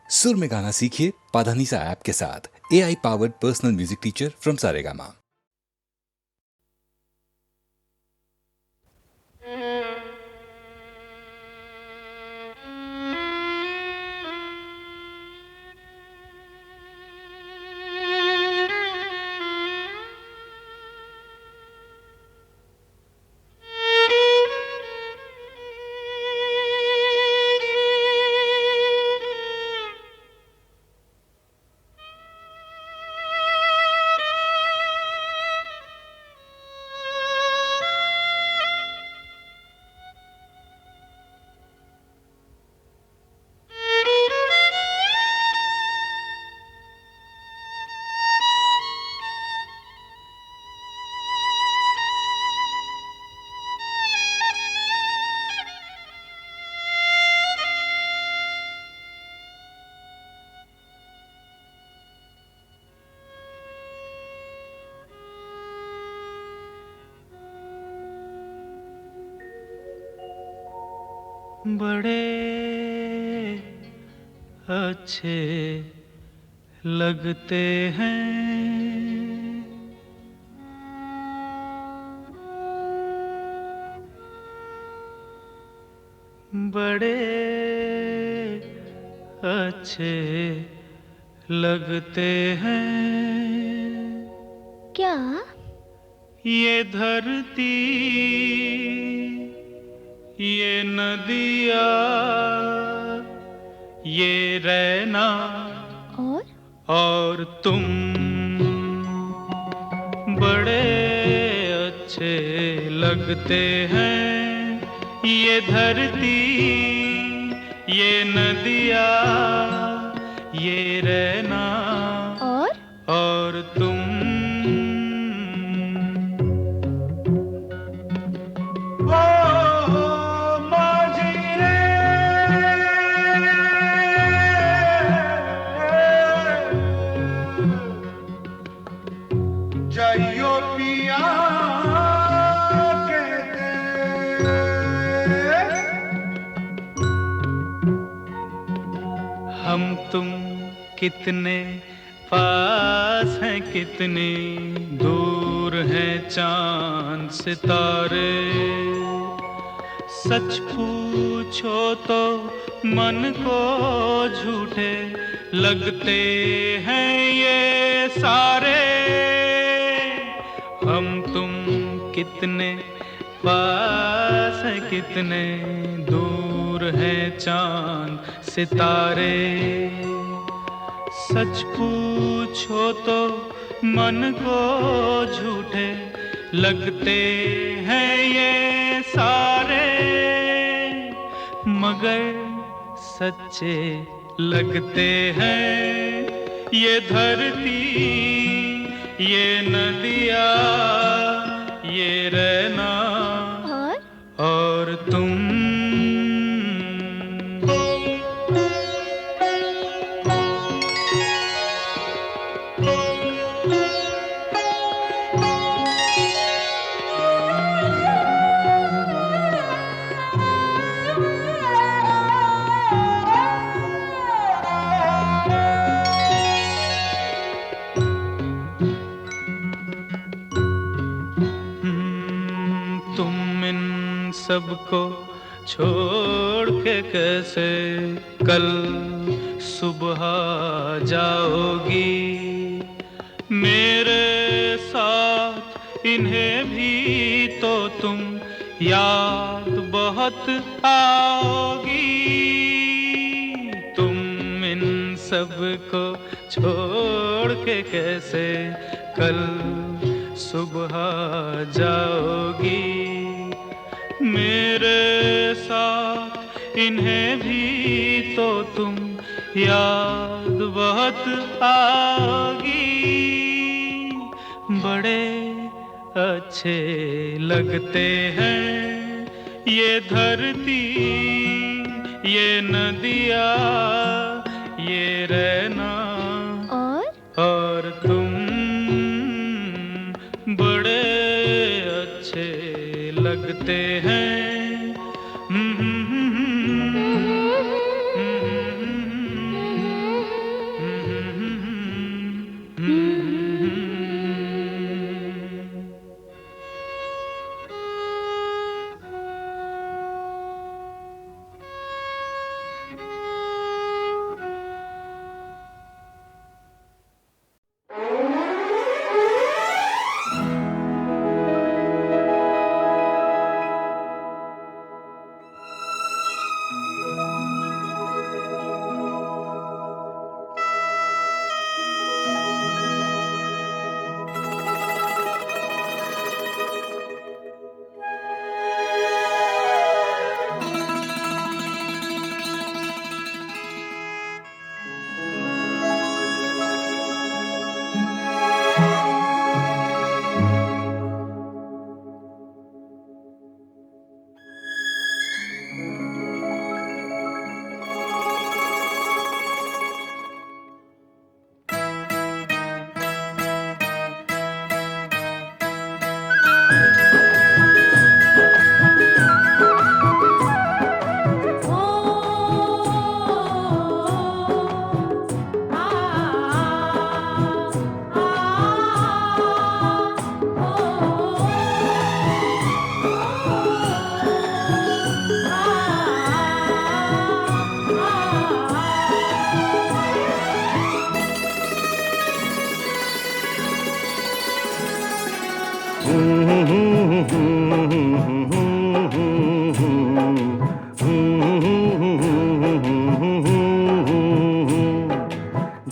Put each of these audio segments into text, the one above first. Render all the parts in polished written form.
सुर में गाना सीखिए पाधानीसा ऐप के साथ। AI powered personal music teacher from Saregama. बड़े अच्छे लगते हैं बड़े अच्छे लगते हैं। क्या? ये धरती, ये नदिया, ये रैना और तुम बड़े अच्छे लगते हैं। ये धरती, ये नदिया, ये रैना और तुम जाइयो पिया कहते हम तुम कितने पास हैं, कितनी दूर हैं चांद सितारे। सच पूछो तो मन को झूठे लगते हैं ये सारे। हम तुम कितने पास हैं, कितने दूर हैं चांद सितारे। सच पूछो तो मन को झूठे लगते हैं ये सारे, मगर सच्चे लगते हैं ये धरती, ये नदिया, ये रैना और तुम। तुम इन सबको छोड़ के कैसे कल सुबह जाओगी। मेरे साथ इन्हें भी तो तुम याद बहुत आओगी। तुम इन सबको छोड़ के कैसे कल सुबह जाओगी। मेरे साथ इन्हें भी तो तुम याद बहुत आओगी। बड़े अच्छे लगते हैं ये धरती, ये नदिया, ये रैना और तुम बड़े अच्छे लगते हैं।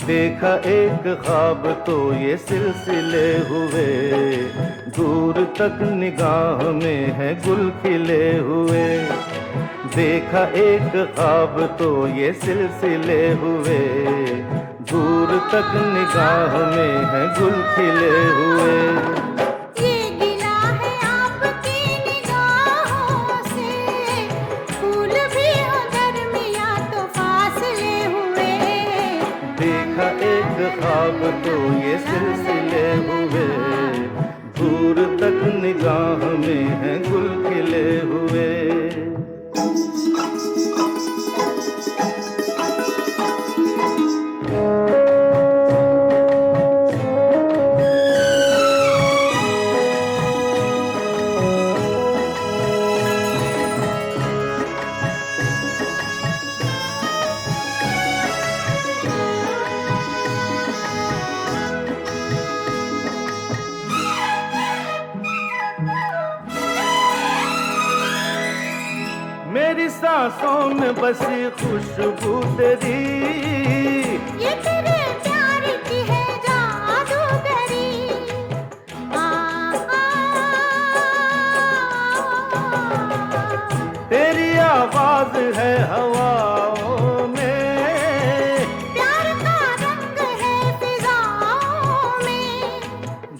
देखा एक ख्वाब तो ये सिलसिले हुए, दूर तक निगाह में है गुल खिले हुए। देखा एक ख्वाब तो ये सिलसिले हुए, दूर तक निगाह में है गुल खिले हुए। ख्वाब तो ये सिलसिले हुए, दूर तक निगाह में है गुल खिले हुए। मेरी सांसों में बसी खुशबू तेरी, ये तेरे प्यार की है जादूगरी। तेरी आवाज है हवाओं में, प्यार का रंग है फिजाओं में,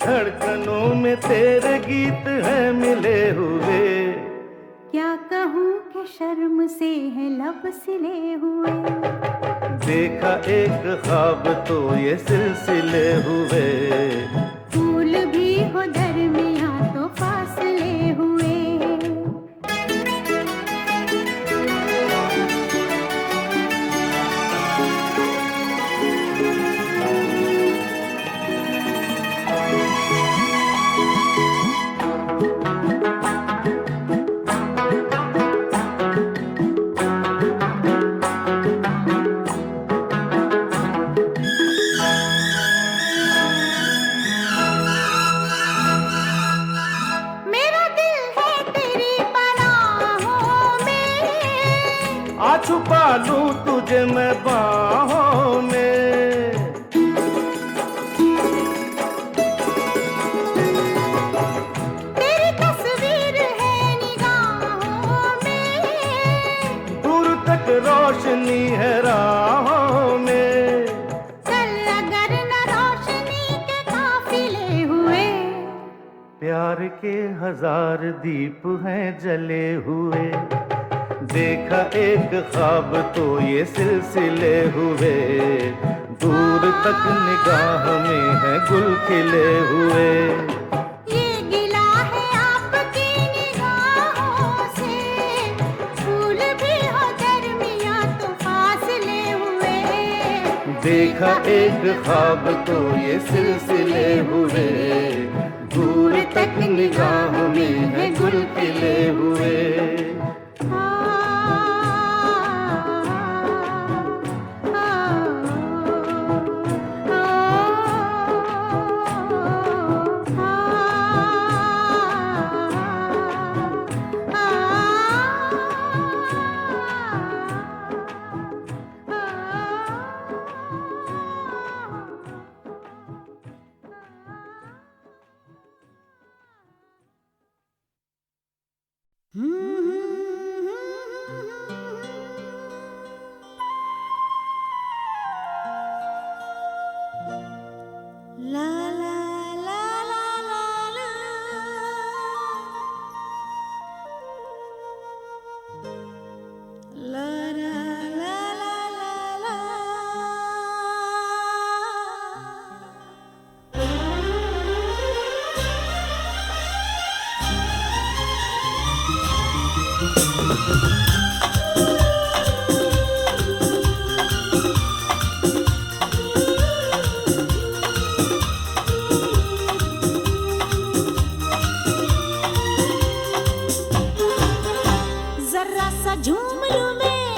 धड़कनों में तेरे गीत है मिले हुए। क्या कहूँ कि शर्म से है लब सिले हुए। देखा एक ख्वाब तो ये सिलसिले हुए, फूल भी हो दरमियाँ तो फासले हुए। छुपा लूं तुझे मैं बाहों में, तेरी तस्वीर है निगाहों में, दूर तक रोशनी है राहों में। चल अगर न रोशनी के काफिले हुए, प्यार के 1000 दीप हैं जले हुए। देखा एक ख्वाब तो ये सिलसिले हुए, दूर तक निगाह में है गुल खिले हुए। ये गिला है आपकी निगाहों से, फूल भी हो दरमियाँ तो फासले हुए। देखा एक ख्वाब तो ये सिलसिले हुए, दूर तक निगाह में है गुल खिले हुए।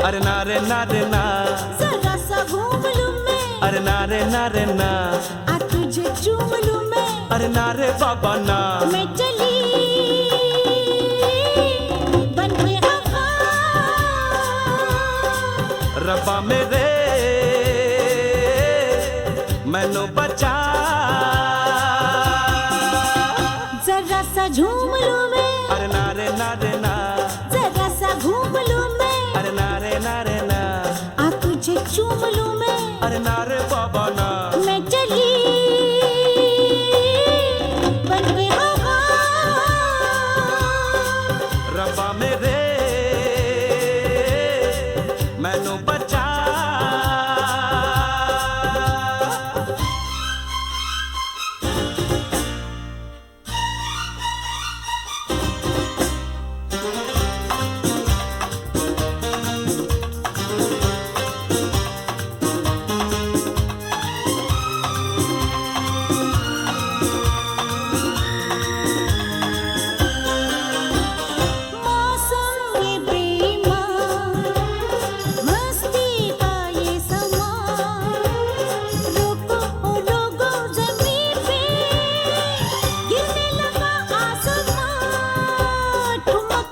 अरे नारे नारे ना, जरा सा घूम लूं मैं, अरे नारे नारे ना, आ तुझे चूम लूं मैं, अरे नारे बाबा ना, मैं चली मैनू बचा। जरा सा झूम लूं मैं, अरे नारे नारे ना, जरा सा घूम लूं मैं, अरे नारे नारे ना, आ तुझे चूम लूं मैं, अरे नारे बाबा ना। मैं चली बन के हवा, रब्बा मेरे मैनू बचा। मौसम ये बेईमान, मस्ती का ये समा, रोको ओ लोगो ज़मीं पे, गिरने लगा आसमां। ठुमक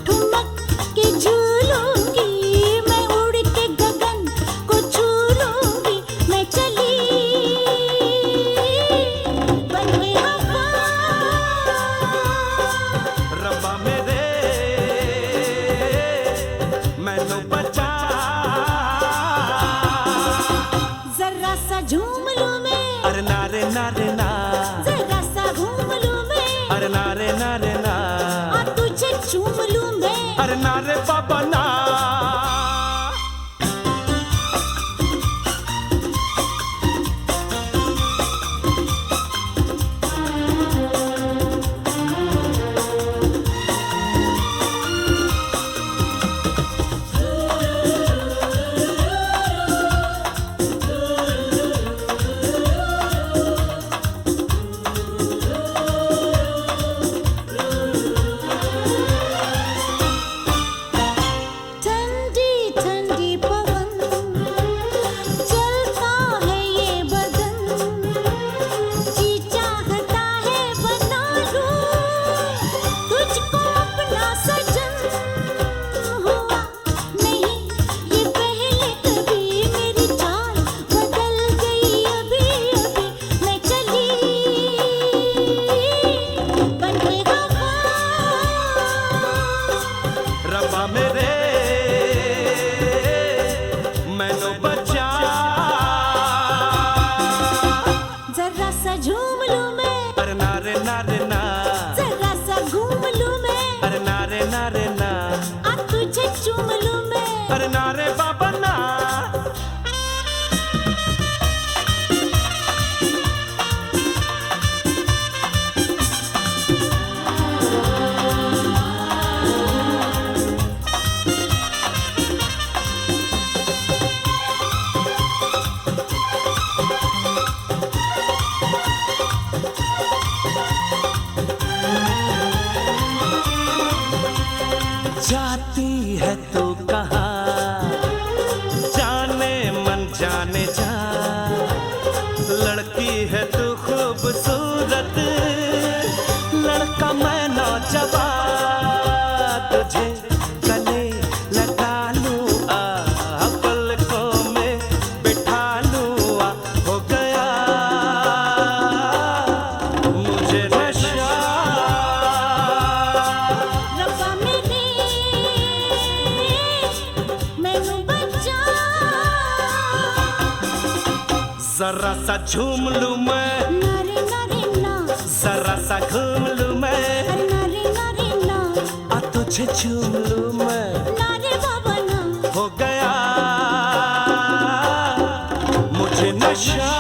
ठुमक के झूलूंगी मैं, उड़ के गगन को छू लूंगी। मैं चली बन के हवा, रब्बा मेरे मैनू बचा। जरा सा झूम लूं मैं, अरे नारे नारे ना, जरा सा घूम लूं मैं, अरे नारे नारे ना, आ तुझे चूम लूं मैं। अरे नारे बाबा ना। ठंडी ठंडी पवन, चलता है ये बदन, जी चाहता है बना लूं तुझको अपना सजन। हुआ नहीं ये पहले कभी, मेरी चाल बदल गई अभी अभी। मैं चली बन के हवा, रब्बा मेरे मैनू बचा। जरा सा झूम लूं मैं, अरे नारे नारे ना, जरा सा घूम लूं मैं, अरे नारे नारे ना, आ तुझे चूम लूं मैं। अरे नारे बाबा ना। जाती है तो कहाँ, जाने मन जाने जा। लड़की है तू खूबसूरत, लड़का मैं नौजवान। तुझे गले लगा लूं आ, पलकों में बिठा लूं आ, हो गया मुझे नशा। रब्बा मेरे मैनू बचा। जरा सा झूम लूं मैं, नारे नारे ना, जरा सा घूम लूं मैं, नारे नारे ना, आ तुझे चूम लूं मैं। नारे बाबा ना। हो गया मुझे नशा।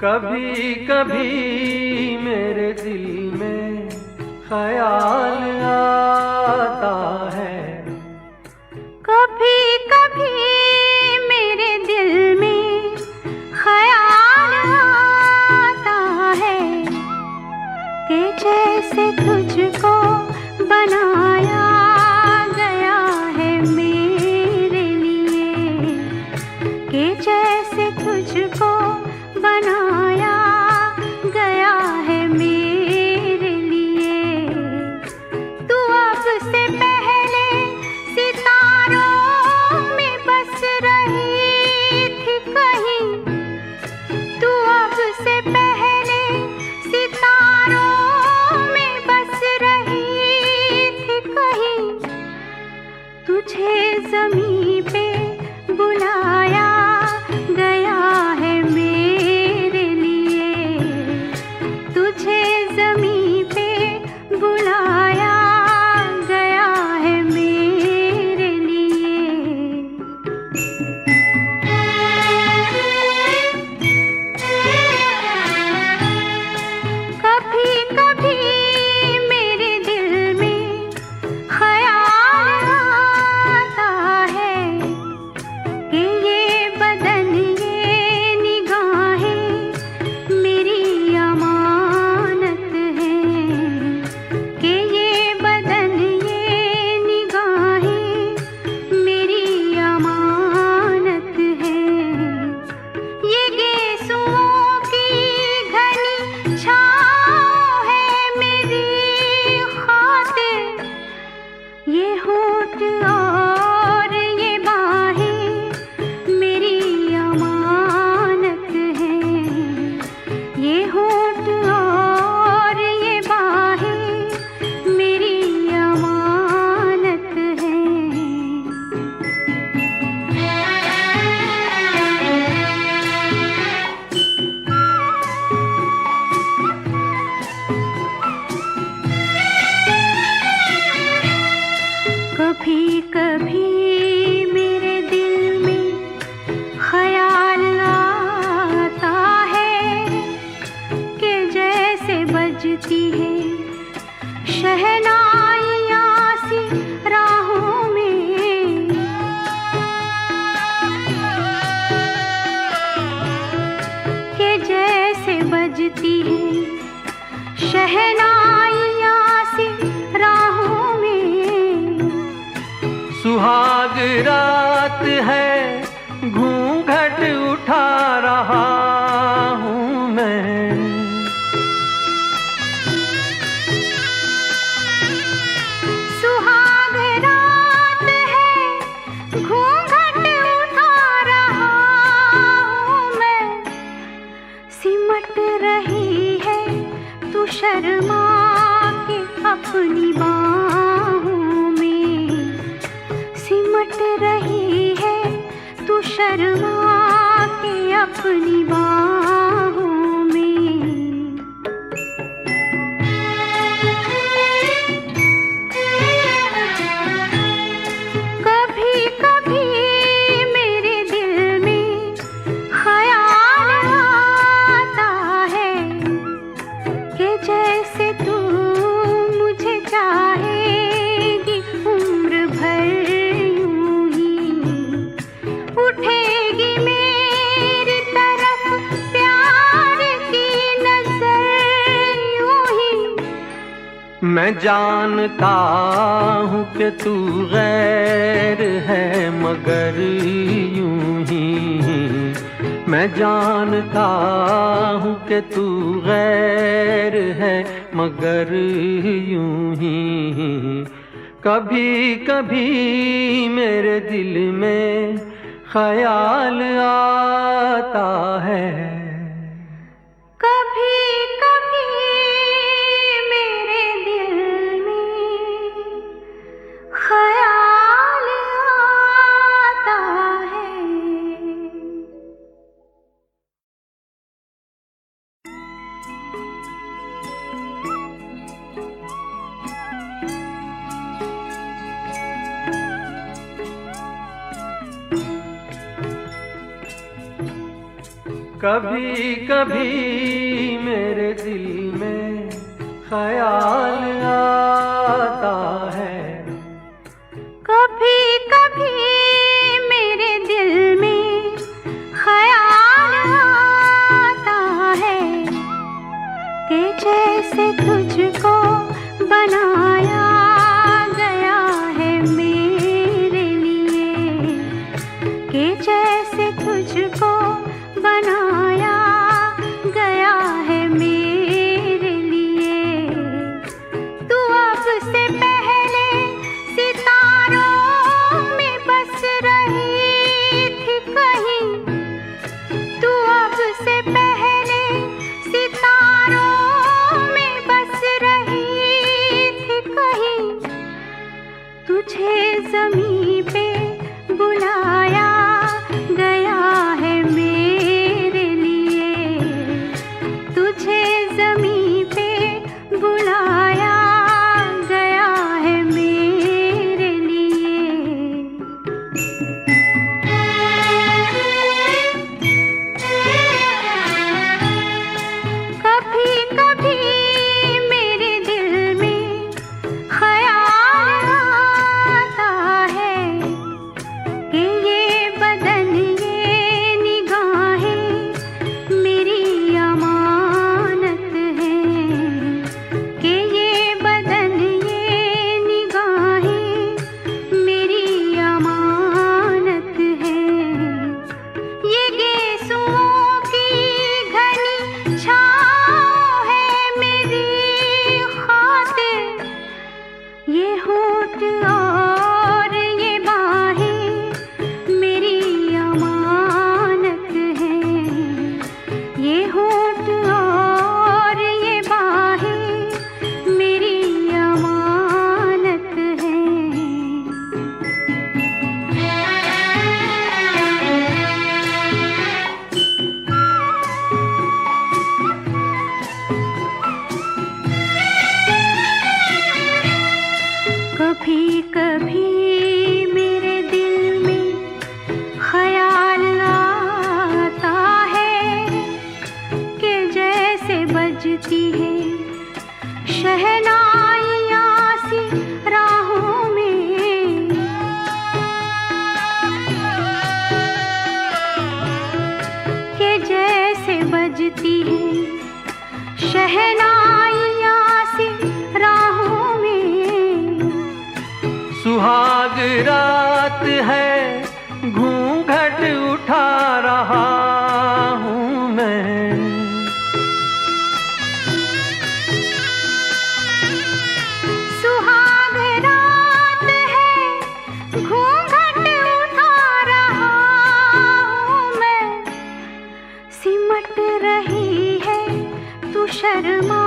कभी कभी मेरे दिल में ख्याल आता है, कभी कभी मेरे दिल में ख्याल आता है कि जैसे तुझको बनाया गया है मेरे लिए, कि जैसे तुझको बनाया गया है मेरे लिए। तू अब से पहले सितारों में बस रही थी कहीं, तू अब से पहले सितारों में बस रही थी कहीं। तुझे ज़मीं पे बुलाया गया है मेरे लिए, तुझे ज़मीं पे बुलाया गया है मेरे लिए। कभी कभी मेरे दिल में ख्याल आता है कि ये बदन ये निगाहें मेरी अमानत हैं, कि ये बदन ये निगाहें मेरी अमानत हैं। ये गेसुओं की घनी छाँव है मेरी खातिर, ये होठ और ये बाहें मेरी अमानत हैं, ये होठ और ये बाहें मेरी अमानत हैं। कभी कभी मेरे दिल में ख्याल आता है कि जैसे बजती है शहनाइयाँ सी राहों में, कि जैसे बजती है शहनाइयाँ सी राहों में। सुहाग रात है घूंघट उठा रहा हूँ मैं, सुहाग रात है घूंघट उठा रहा हूँ मैं। सिमट रही है तू शर्मा के अपनी बाहों में, सिमट रही है तू शर्मा के अपनी बाहों में। कभी कभी मेरे दिल में ख्याल आता है कि जैसे तू मुझे चाहेगी उम्र भर यूं ही, उठेगी मेरी तरफ प्यार की नजर यूं ही। मैं जानता हूँ कि तू गैर है मगर यूं ही, मैं जानता हूँ कि तू गैर है मगर यूं ही। कभी कभी मेरे दिल में ख्याल आता है, कभी कभी मेरे दिल में ख्याल आता है। कभी कभी मेरे दिल में ख्याल आता है, कभी कभी मेरे दिल में ख्याल आता है कि जैसे तुझको बनाया गया है मेरे लिए, कि जैसे तुझको बनाया गया है मेरे लिए। तू अब से पहले सितारों में बस रही थी कहीं, तू अब से पहले सितारों में बस रही थी कहीं। तुझे ज़मीं पे बुलाया गया है मेरे लिए, तुझे ज़मीं पे बुलाया गया है मेरे लिए। कभी कभी मेरे दिल में ख्याल आता है कि ये बदन ये निगाहें मेरी अमानत हैं, कि ये बदन ये निगाहें मेरी अमानत हैं। ये गेसुओं की घनी छाँव है मेरी खातिर, ये होठ और ये बाहें मेरी अमानत हैं, ये होठ और ये बाहें मेरी अमानत हैं। कभी कभी मेरे दिल में ख्याल आता है कि जैसे बजती है शहनाइयाँ सी राहों में, कि जैसे बजती है शहनाइयाँ सी राहों में। सुहाग रात है घूंघट उठा रहा हूँ मैं, सुहाग रात है घूंघट उठा रहा हूँ मैं। सिमट रही है तू शर्मा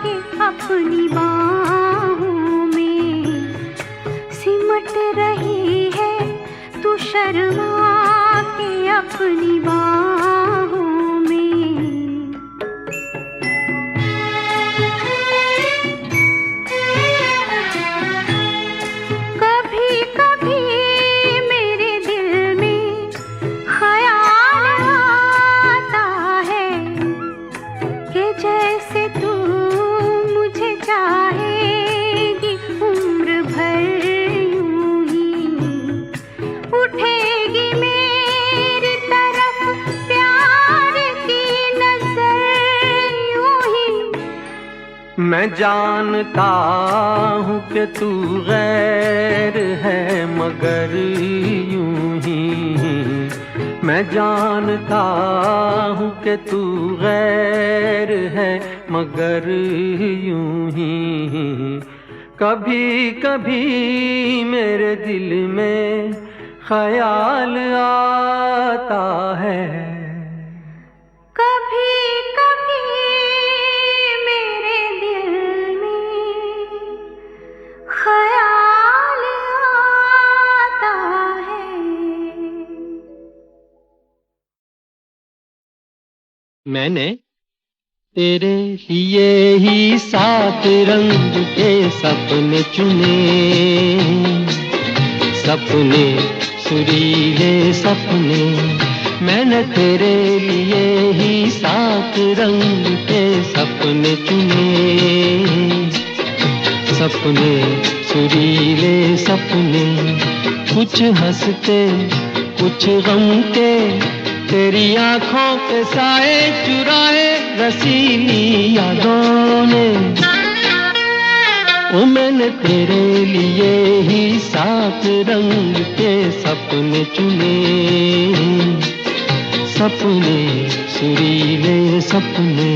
के अपनी बाहों में, सिमट रही है तू शर्मा के अपनी बाहों में। कभी कभी मेरे दिल में ख्याल आता है कि जैसे तू मुझे चाहेगी उम्र भर यूं ही, उठेगी मेरी तरफ प्यार की नजर यूं ही। मैं जानता हूँ कि तू गैर है मगर यूं ही, मैं जानता हूँ कि तू गैर है मगर यूं ही। कभी कभी मेरे दिल में ख्याल आता है, कभी कभी मेरे दिल में ख्याल आता है। मैंने तेरे लिए ही 7 रंग के सपने चुने, सपने सुरीले सपने मैंने तेरे लिए ही 7 रंग के सपने चुने, सपने सुरीले सपने, कुछ हंसते कुछ गम के, तेरी आंखों के साए चुराए रसीली यादों ने। ओ मैंने तेरे लिए ही 7 रंग के सपने चुने, सपने सुरीले सपने।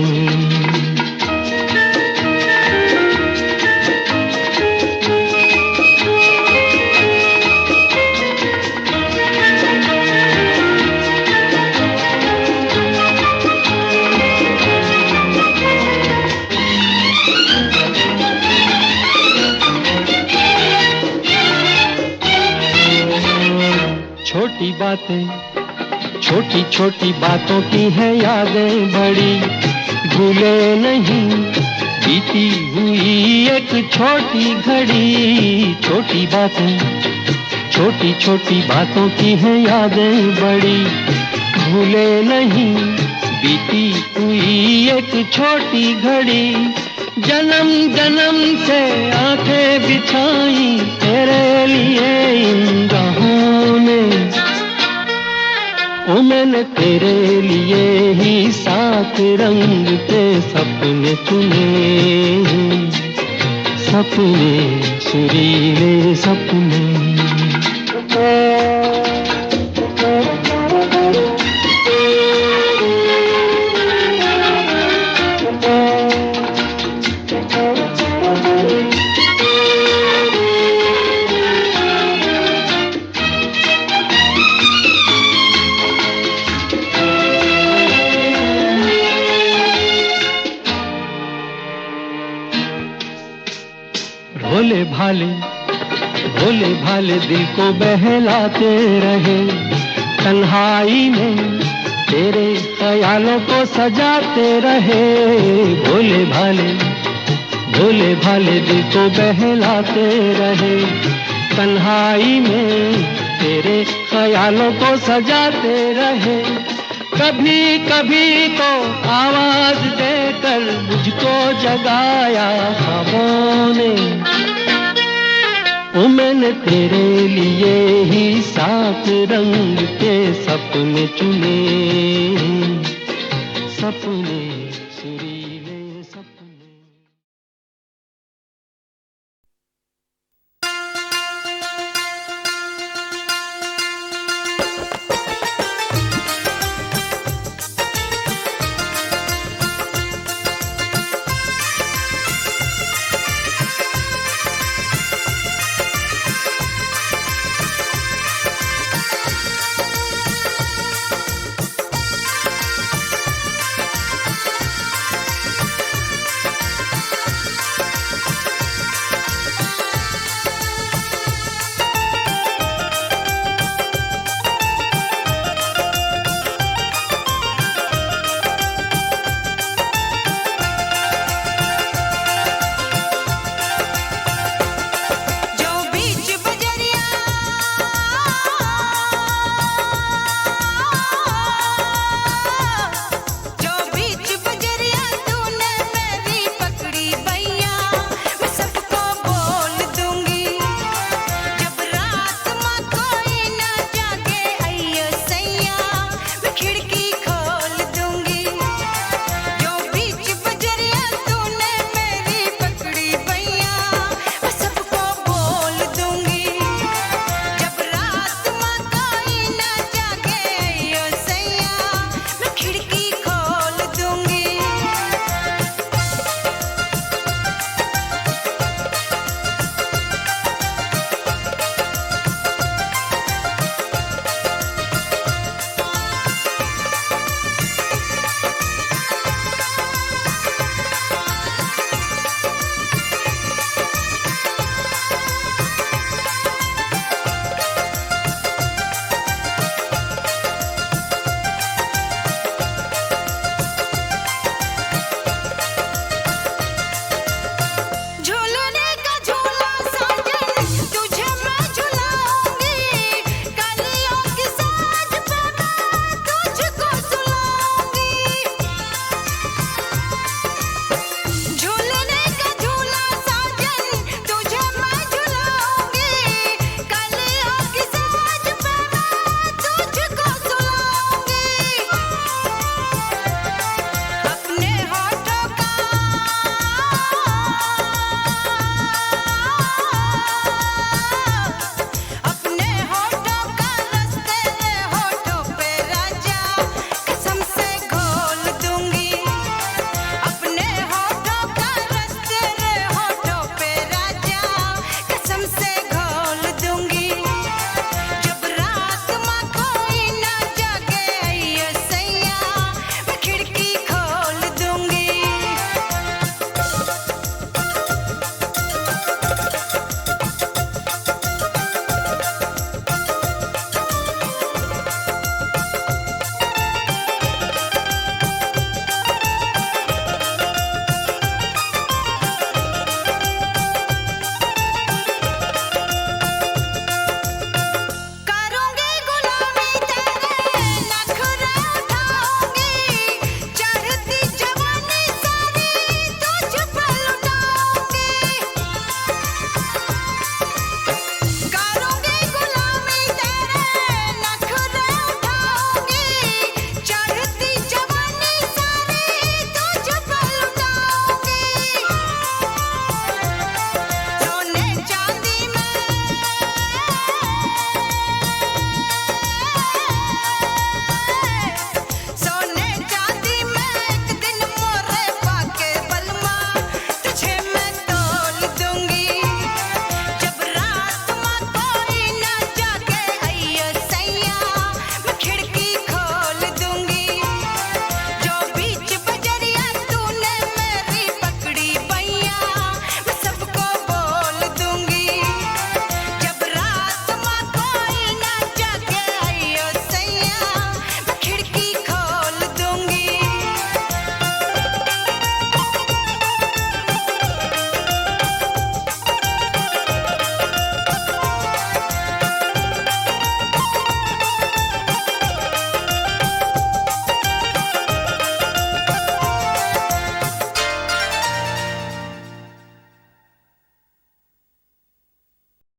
छोटी बातें, छोटी छोटी बातों की है यादें बड़ी, भूले नहीं बीती हुई एक छोटी घड़ी। छोटी बातें, छोटी छोटी बातों की है यादें बड़ी, भूले नहीं बीती हुई एक छोटी घड़ी। जन्म जन्म से आंखें बिछाई तेरे लिए इन राहों ने। ओ मैंने तेरे लिए ही 7 रंग के सपने चुने, सपने सुरीले सपने। भोले भाले, भोले भाले दिल को बहलाते रहे, तन्हाई में तेरे ख्यालों को सजाते रहे। भोले भाले, भोले भाले दिल को बहलाते रहे, तन्हाई में तेरे ख्यालों को सजाते रहे। कभी कभी तो आवाज देकर मुझको जगाया ख्वाबों ने। ओ मैंने तेरे लिए ही 7 रंग के सपने चुने, सपने